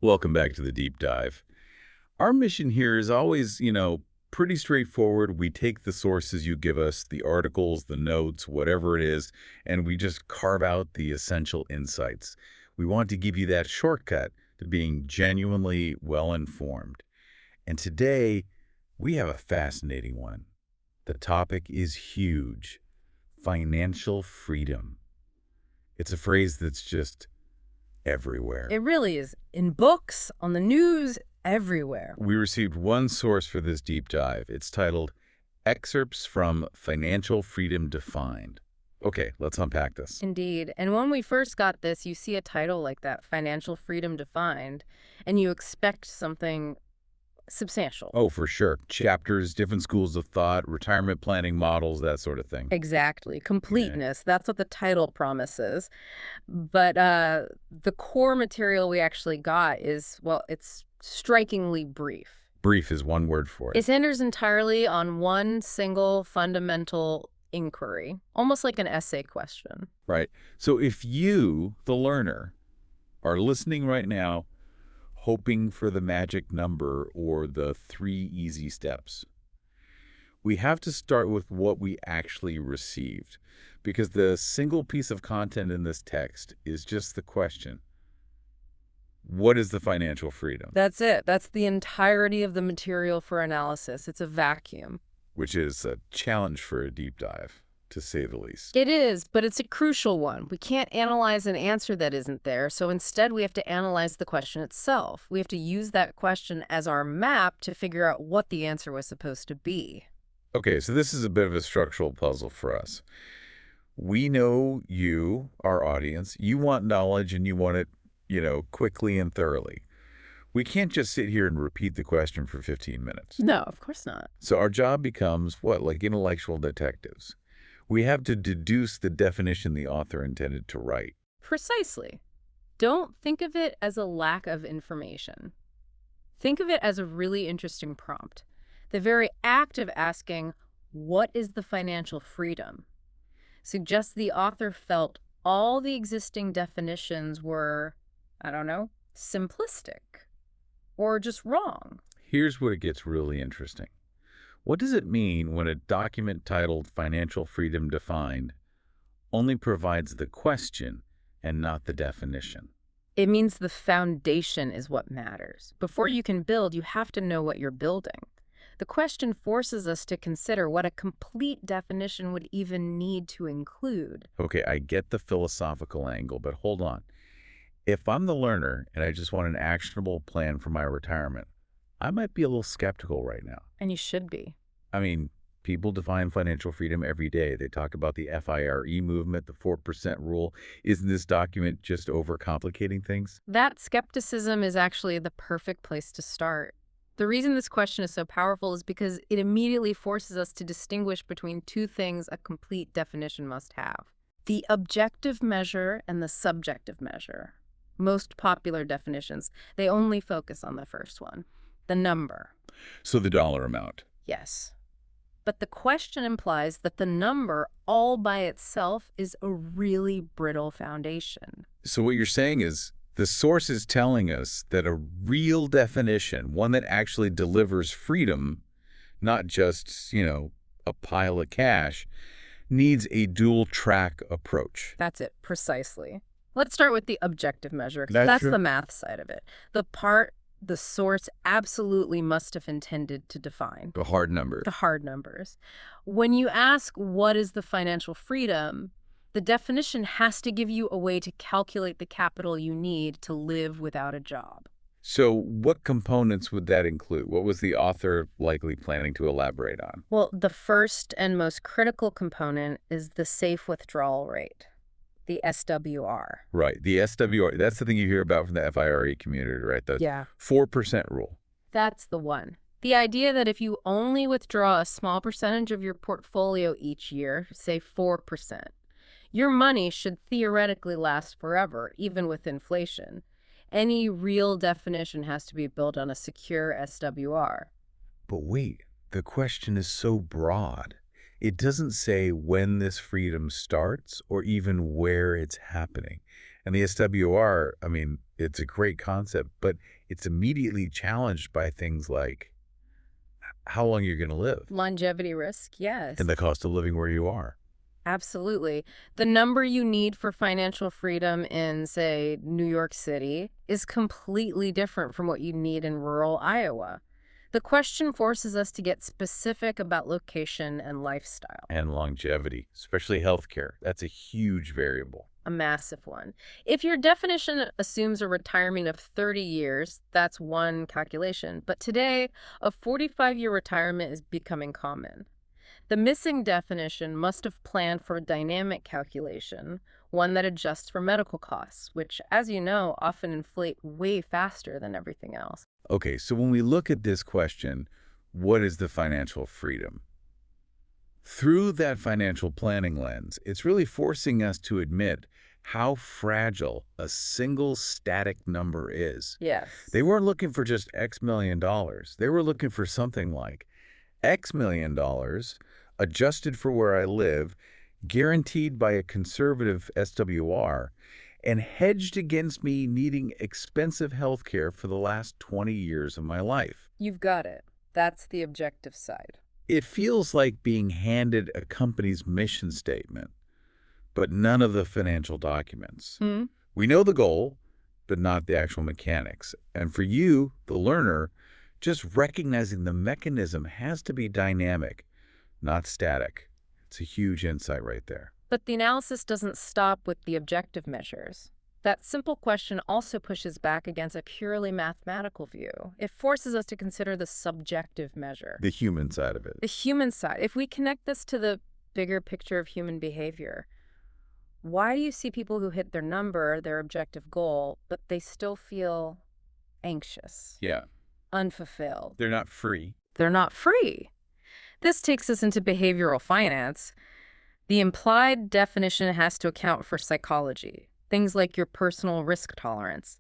Welcome back to the deep dive. Our mission here is always, pretty straightforward. We take the sources you give us, the articles, the notes, whatever it is, and we just carve out the essential insights. We want to give you that shortcut to being genuinely well-informed. And today, we have a fascinating one. The topic is huge: financial freedom. It's a phrase that's just everywhere. It really is. In books, on the news, everywhere. We received one source for this deep dive. It's titled Excerpts from Financial Freedom Defined. Okay, let's unpack this. Indeed. And when we first got this, you see a title like that, Financial Freedom Defined, and you expect something substantial. Oh, for sure. Chapters, different schools of thought, retirement planning models, that sort of thing. Exactly. Completeness. That's what the title promises. But the core material we actually got is, well, it's strikingly brief. Brief is one word for it. It centers entirely on one single fundamental inquiry, almost like an essay question. Right. So if you, the learner, are listening right now, hoping for the magic number or the 3 easy steps, we have to start with what we actually received, because the single piece of content in this text is just the question: what is the financial freedom? That's it. That's the entirety of the material for analysis. It's a vacuum. Which is a challenge for a deep dive, to say the least. It is, but it's a crucial one. We can't analyze an answer that isn't there, so instead we have to analyze the question itself. We have to use that question as our map to figure out what the answer was supposed to be. Okay, so this is a bit of a structural puzzle for us. We know you, our audience, you want knowledge and you want it, quickly and thoroughly. We can't just sit here and repeat the question for 15 minutes. No, of course not. So our job becomes, like intellectual detectives. We have to deduce the definition the author intended to write. Precisely. Don't think of it as a lack of information. Think of it as a really interesting prompt. The very act of asking, what is the financial freedom, suggests the author felt all the existing definitions were, simplistic or just wrong. Here's where it gets really interesting. What does it mean when a document titled Financial Freedom Defined only provides the question and not the definition? It means the foundation is what matters. Before you can build, you have to know what you're building. The question forces us to consider what a complete definition would even need to include. Okay, I get the philosophical angle, but hold on. If I'm the learner and I just want an actionable plan for my retirement, I might be a little skeptical right now. And you should be. I mean, people define financial freedom every day. They talk about the FIRE movement, the 4% rule. Isn't this document just overcomplicating things? That skepticism is actually the perfect place to start. The reason this question is so powerful is because it immediately forces us to distinguish between two things a complete definition must have: the objective measure and the subjective measure. Most popular definitions, they only focus on the first one, the number. So the dollar amount. Yes. But the question implies that the number all by itself is a really brittle foundation. So what you're saying is the source is telling us that a real definition, one that actually delivers freedom, not just, a pile of cash, needs a dual-track approach. That's it, precisely. Let's start with the objective measure, 'cause That's that's true. the math side of it. The part the source absolutely must have intended to define. The hard number. The hard numbers. When you ask what is the financial freedom, the definition has to give you a way to calculate the capital you need to live without a job. So what components would that include? What was the author likely planning to elaborate on? Well, the first and most critical component is the safe withdrawal rate, the SWR. Right. The SWR, that's the thing you hear about from the FIRE community, right? The Yeah. 4% rule. That's the one. The idea that if you only withdraw a small percentage of your portfolio each year, say 4%, your money should theoretically last forever, even with inflation. Any real definition has to be built on a secure SWR. But wait, the question is so broad. It doesn't say when this freedom starts or even where it's happening. And the SWR, It's a great concept, but it's immediately challenged by things like how long you're going to live Longevity risk, and yes. the cost of living where you are. Absolutely. The number you need for financial freedom in, say, New York City is completely different from what you need in rural Iowa. The question forces us to get specific about location and lifestyle, And longevity, especially healthcare. That's a huge variable. a massive one. If your definition assumes a retirement of 30 years, that's one calculation. But today, a 45-year retirement is becoming common. The missing definition must have planned for a dynamic calculation, one that adjusts for medical costs, which, as you know, often inflate way faster than everything else. Okay, so when we look at this question, what is the financial freedom? Through that financial planning lens, it's really forcing us to admit how fragile a single static number is. Yes. They weren't looking for just X million dollars. They were looking for something like X million dollars, adjusted for where I live, guaranteed by a conservative SWR, and hedged against me needing expensive health care for the last 20 years of my life. You've got it. That's the objective side. It feels like being handed a company's mission statement, but none of the financial documents. Hmm? We know the goal, but not the actual mechanics. And for you, the learner, just recognizing the mechanism has to be dynamic, not static. It's a huge insight right there. But the analysis doesn't stop with the objective measures. That simple question also pushes back against a purely mathematical view. It forces us to consider the subjective measure, The human side of it. the human side. If we connect this to the bigger picture of human behavior, why do you see people who hit their number, their objective goal, but they still feel anxious, Yeah, unfulfilled? they're not free. They're not free. This takes us into behavioral finance. The implied definition has to account for psychology, things like your personal risk tolerance,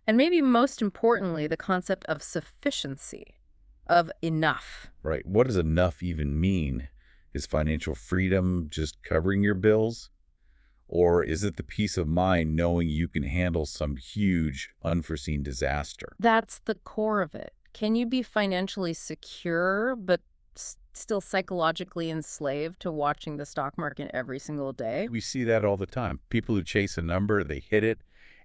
and maybe most importantly, the concept of sufficiency, of enough. Right. What does enough even mean? Is financial freedom just covering your bills? Or is it the peace of mind knowing you can handle some huge, unforeseen disaster? That's the core of it. Can you be financially secure, but still psychologically enslaved to watching the stock market every single day? We see that all the time. People who chase a number, they hit it,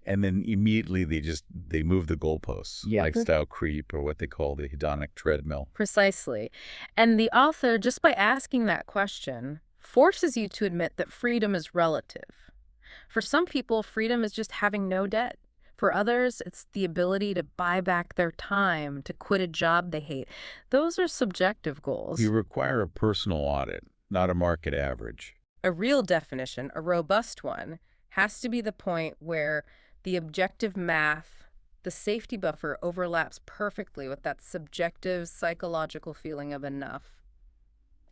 and then immediately they move the goalposts, Yeah. lifestyle creep or what they call the hedonic treadmill. Precisely. And the author, just by asking that question, forces you to admit that freedom is relative. For some people, freedom is just having no debt. For others, it's the ability to buy back their time, to quit a job they hate. Those are subjective goals. You require a personal audit, not a market average. A real definition, a robust one, has to be the point where the objective math, the safety buffer overlaps perfectly with that subjective psychological feeling of enough.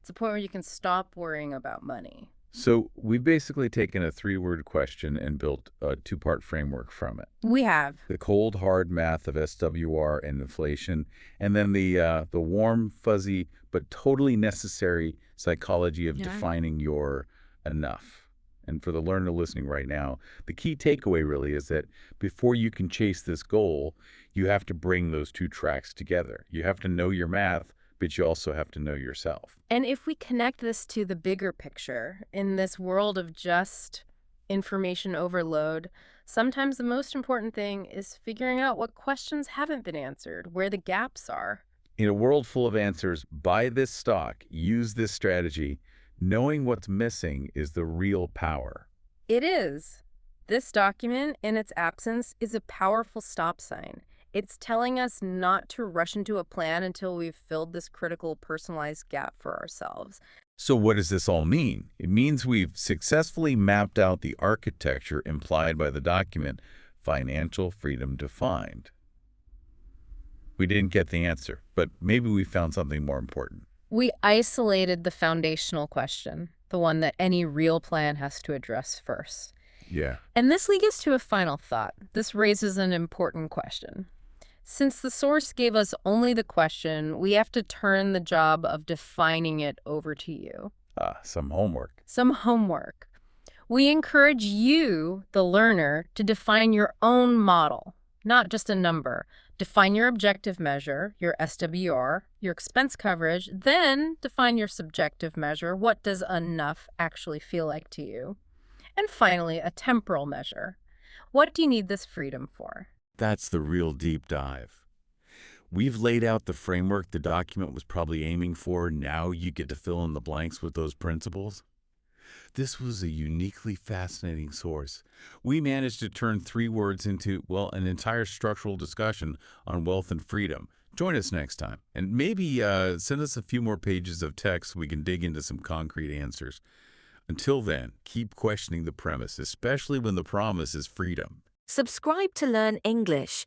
It's a point where you can stop worrying about money. So we've basically taken a three-word question and built a two-part framework from it. We have. The cold, hard math of SWR and inflation, and then the warm, fuzzy, but totally necessary psychology of defining your enough. And for the learner listening right now, the key takeaway really is that before you can chase this goal, you have to bring those two tracks together. You have to know your math, but you also have to know yourself. And if we connect this to the bigger picture, in this world of just information overload, sometimes the most important thing is figuring out what questions haven't been answered, where the gaps are. In a world full of answers, buy this stock, use this strategy. Knowing what's missing is the real power. It is. This document, in its absence, is a powerful stop sign. It's telling us not to rush into a plan until we've filled this critical personalized gap for ourselves. So what does this all mean? It means we've successfully mapped out the architecture implied by the document, Financial Freedom Defined. We didn't get the answer, but maybe we found something more important. We isolated the foundational question, the one that any real plan has to address first. Yeah. And this leads us to a final thought. This raises an important question. Since the source gave us only the question, we have to turn the job of defining it over to you. Some homework. Some homework. We encourage you, the learner, to define your own model. not just a number. Define your objective measure, your SWR, your expense coverage, then define your subjective measure. What does enough actually feel like to you? And finally, a temporal measure. What do you need this freedom for? That's the real deep dive. We've laid out the framework the document was probably aiming for. Now you get to fill in the blanks with those principles. This was a uniquely fascinating source. We managed to turn 3 words into, well, an entire structural discussion on wealth and freedom. Join us next time, and maybe send us a few more pages of text so we can dig into some concrete answers. Until then, keep questioning the premise, especially when the promise is freedom. Subscribe to learn English.